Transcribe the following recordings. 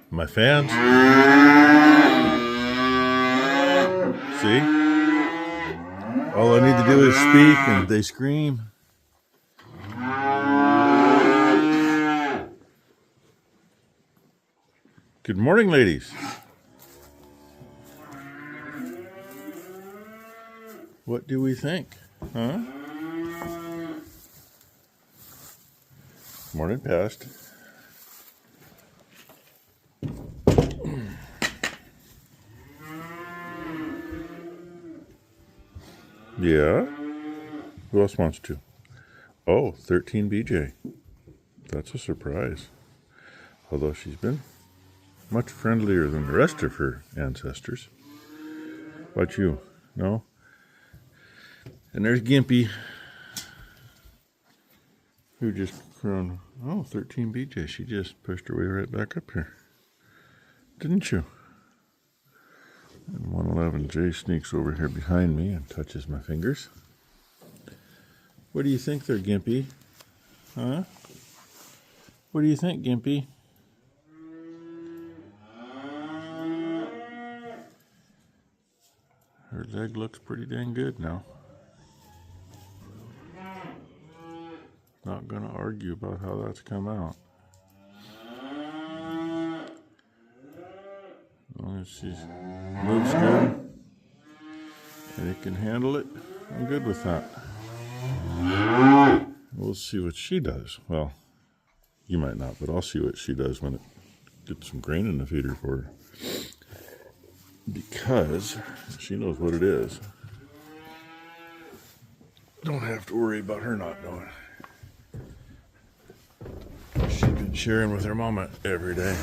My fans. See? All I need to do is speak and they scream. Good morning, ladies. What do we think? Huh? Morning past. Yeah? Who else wants to? Oh, 13 BJ. That's a surprise. Although she's been much friendlier than the rest of her ancestors. What about you? No? And there's Gimpy, who just thrown, 13 BJ. She just pushed her way right back up here. Didn't you? And 111J sneaks over here behind me and touches my fingers. What do you think there, Gimpy? Huh? What do you think, Gimpy? Her leg looks pretty dang good now. Not gonna argue about how that's come out. As long as she moves good and it can handle it, I'm good with that. We'll see what she does. Well, you might not, but I'll see what she does when it gets some grain in the feeder for her. Because she knows what it is. Don't have to worry about her not knowing. She's been sharing with her mama every day.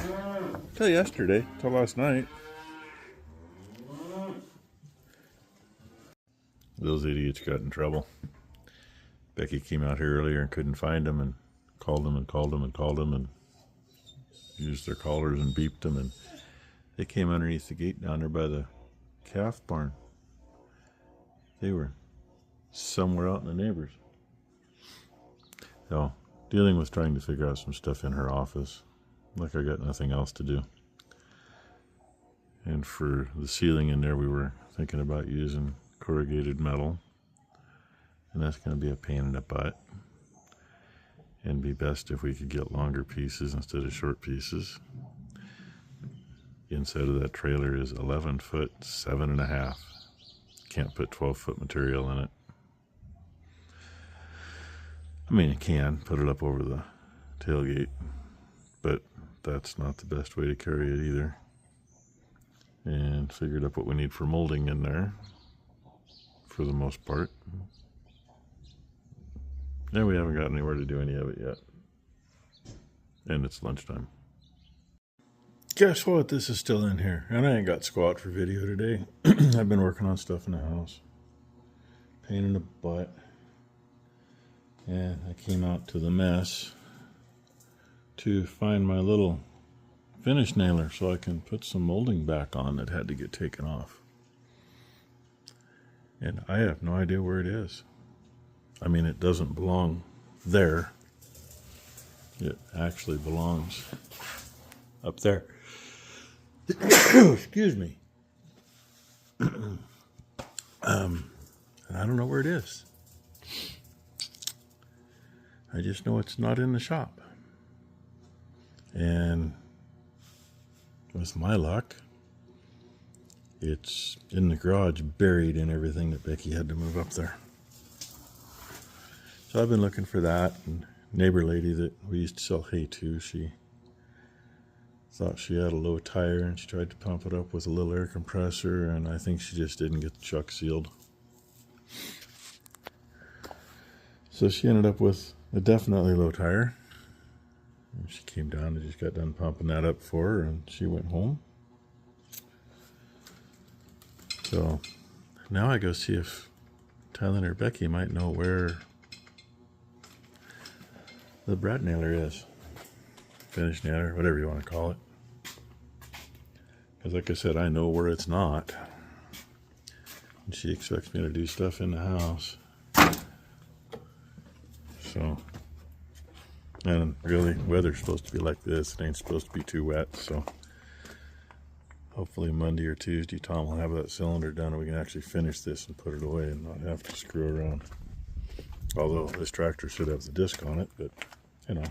Till yesterday, till last night. Those idiots got in trouble. Becky came out here earlier and couldn't find them and called them and called them and called them and used their collars and beeped them, and they came underneath the gate down there by the calf barn. They were somewhere out in the neighbors. So, dealing with trying to figure out some stuff in her office. Like I got nothing else to do. And for the ceiling in there, we were thinking about using corrugated metal. And that's going to be a pain in the butt. And be best if we could get longer pieces instead of short pieces. Inside of that trailer is 11 foot, 7.5. Can't put 12-foot material in it. I mean, you can put it up over the tailgate, but that's not the best way to carry it either. And figured up what we need for molding in there, for the most part. And we haven't got anywhere to do any of it yet. And it's lunchtime. Guess what? This is still in here. And I ain't got squat for video today. I've been working on stuff in the house. Pain in the butt. And I came out to the mess to find my little finish nailer so I can put some molding back on that had to get taken off. And I have no idea where it is. I mean, it doesn't belong there. It actually belongs up there. Excuse me. And I don't know where it is. I just know it's not in the shop. And with my luck, it's in the garage, buried in everything that Becky had to move up there. So I've been looking for that. And neighbor lady that we used to sell hay to, she thought she had a low tire and she tried to pump it up with a little air compressor, and I think she just didn't get the chuck sealed. So she ended up with a definitely low tire. And she came down and just got done pumping that up for her, and she went home. So now I go see if Tyler or Becky might know where the brad nailer is. Finish nailer, whatever you want to call it. Because like I said, I know where it's not. And she expects me to do stuff in the house. So, and really, weather's supposed to be like this. It ain't supposed to be too wet, so Hopefully Monday or Tuesday, Tom will have that cylinder done and we can actually finish this and put it away and not have to screw around. Although this tractor should have the disc on it, but you know,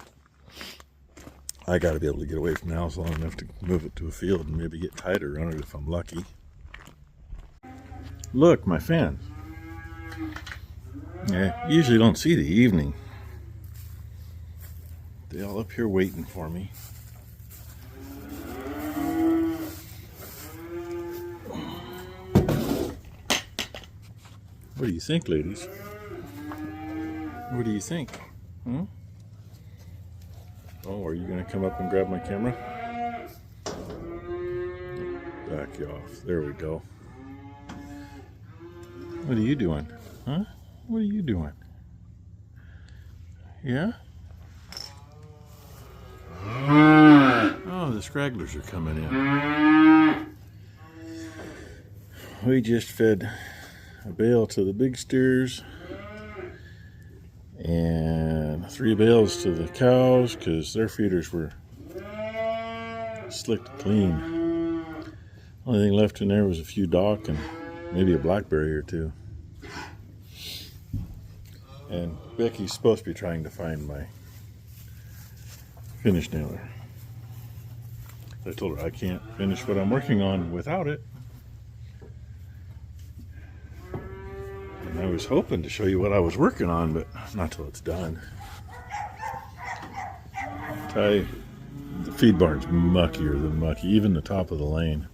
I got to be able to get away from the house long enough to move it to a field and maybe get tighter on it if I'm lucky. Look, my fans. Yeah, you usually don't see the evening. They're all up here waiting for me. What do you think, ladies? What do you think? Hmm? Oh, are you going to come up and grab my camera? Back you off. There we go. What are you doing? Huh? What are you doing? Yeah? Oh, the scragglers are coming in. We just fed a bale to the big steers and 3 bales to the cows because their feeders were slicked clean. Only thing left in there was a few dock and maybe a blackberry or 2. And Becky's supposed to be trying to find my finish nailer. I told her I can't finish what I'm working on without it. And I was hoping to show you what I was working on, but not till it's done. The feed barn's muckier than mucky, even the top of the lane.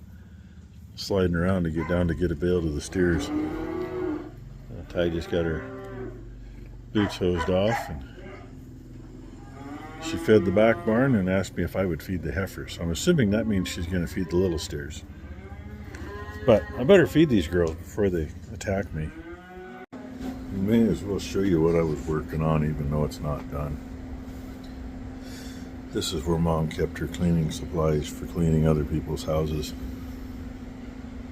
Sliding around to get down to get a bale to the steers. Ty just got her boots hosed off and she fed the back barn and asked me if I would feed the heifers. So I'm assuming that means she's going to feed the little steers. But I better feed these girls before they attack me. I may as well show you what I was working on even though it's not done. This is where Mom kept her cleaning supplies for cleaning other people's houses.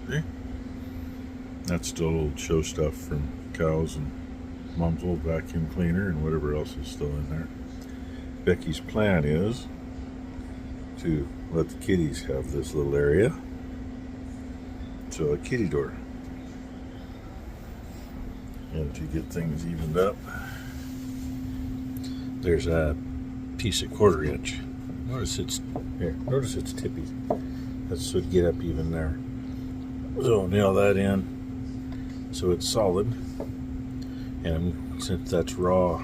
See? That's still old show stuff from cows and Mom's old vacuum cleaner and whatever else is still in there. Becky's plan is to let the kitties have this little area. So a kitty door. And to get things evened up, there's a piece of 1/4 inch. Notice it's tippy. That's to get up even there. So nail that in so it's solid. And since that's raw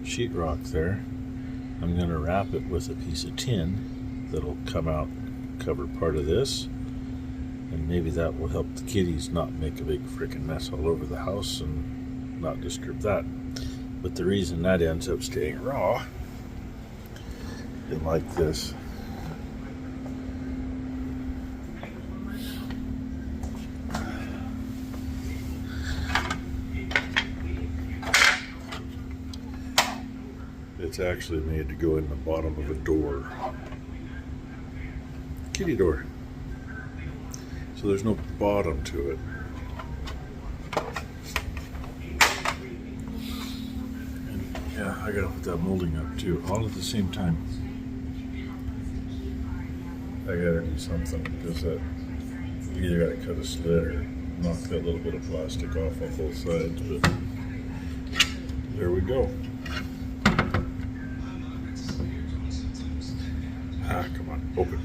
sheetrock there, I'm going to wrap it with a piece of tin that'll come out, cover part of this, and maybe that will help the kitties not make a big freaking mess all over the house and not disturb that. But the reason that ends up staying raw is like this. It's actually made to go in the bottom of a door. Kitty door. So there's no bottom to it. And yeah, I gotta put that molding up too, all at the same time. I gotta do something because that you either gotta cut a slit or knock that little bit of plastic off on both sides, but there we go. Ah, come on, open.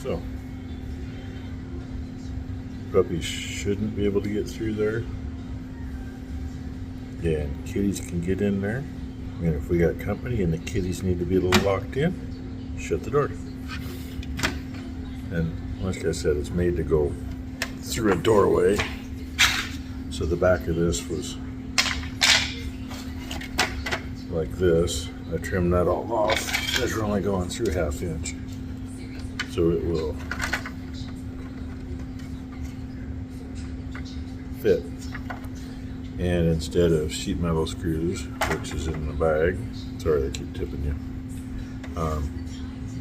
So, puppies shouldn't be able to get through there. Yeah, and kitties can get in there. And if we got company and the kitties need to be a little locked in, shut the door. And like I said, it's made to go through a doorway. So the back of this was like this. I trimmed that all off because we're only going through 1/2 inch. So it will fit. And instead of sheet metal screws, which is in the bag, sorry I keep tipping you,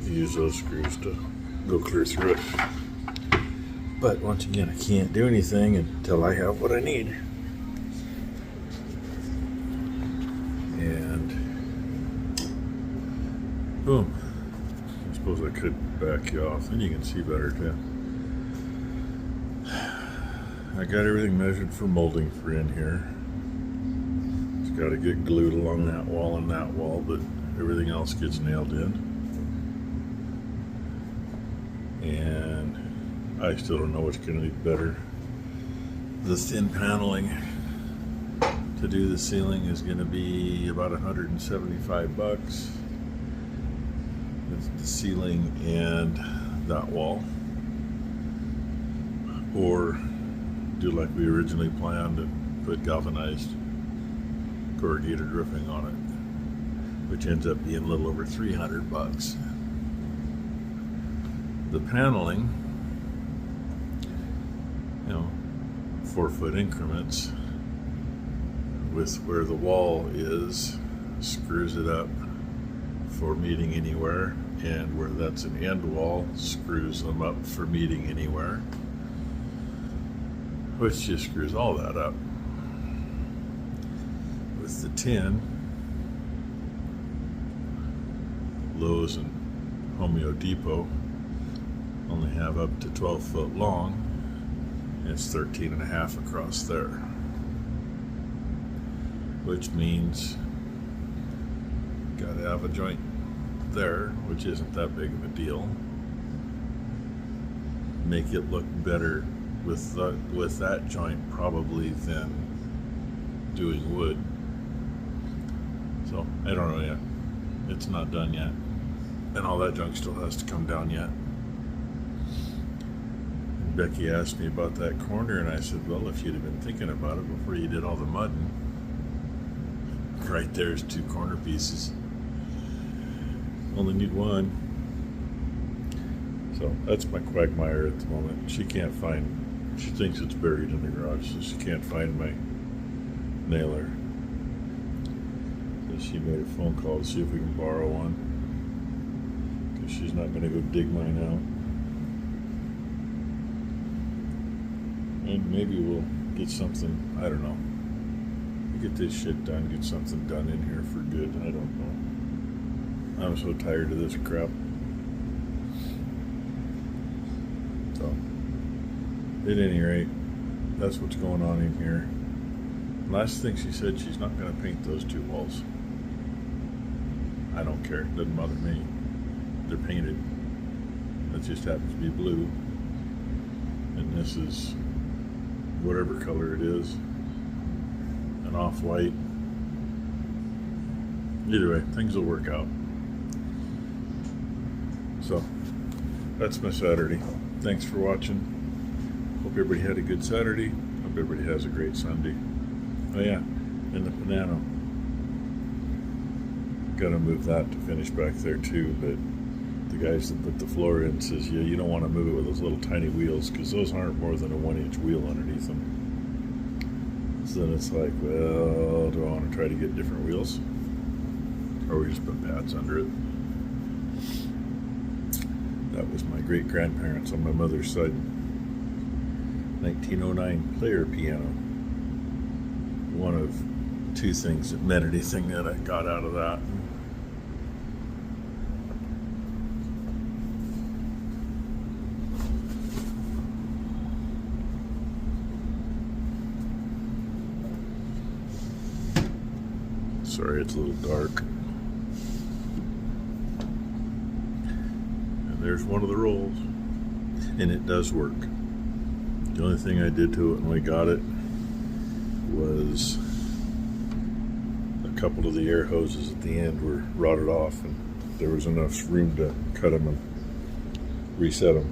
use those screws to go clear through it. But once again, I can't do anything until I have what I need. And boom. suppose I could back you off, then you can see better too. I got everything measured for molding for in here. It's got to get glued along that wall and that wall, but everything else gets nailed in. And I still don't know what's going to be better. The thin paneling to do the ceiling is going to be about $175. It's the ceiling and that wall. Or do like we originally planned and put galvanized corrugated roofing on it, which ends up being a little over $300. The paneling, 4-foot increments with where the wall is, screws it up for meeting anywhere, and where that's an end wall, screws them up for meeting anywhere, which just screws all that up. With the tin, Lowe's and Home Depot only have up to 12 foot long. It's 13.5 across there, which means got to have a joint there, which isn't that big of a deal. Make it look better with that joint probably than doing wood. So I don't know yet. It's not done yet, and all that junk still has to come down yet. Becky asked me about that corner, and I said, well, if you'd have been thinking about it before you did all the mudding, right there's 2 corner pieces. Only need one. So that's my quagmire at the moment. She can't find, she thinks it's buried in the garage, so she can't find my nailer. So she made a phone call to see if we can borrow one, because she's not going to go dig mine out. And maybe we'll get something, I don't know. We'll get this shit done, get something done in here for good. I don't know. I'm so tired of this crap. So, at any rate, that's what's going on in here. Last thing she said, she's not going to paint those 2 walls. I don't care, it doesn't bother me. They're painted. That just happens to be blue. And this is whatever color it is, an off-white. Either way, things will work out. So that's my Saturday. Thanks for watching. Hope everybody had a good Saturday. Hope everybody has a great Sunday. Oh yeah, and the piano, gotta move that to finish back there too, but the guys that put the floor in says, yeah, you don't want to move it with those little tiny wheels, because those aren't more than a 1-inch wheel underneath them. So then it's like, well, do I want to try to get different wheels? Or we just put pads under it. That was my great-grandparents on my mother's side. 1909 player piano. One of 2 things that meant anything that I got out of that. Sorry, it's a little dark. And there's one of the rolls. And it does work. The only thing I did to it when we got it was a couple of the air hoses at the end were rotted off, and there was enough room to cut them and reset them.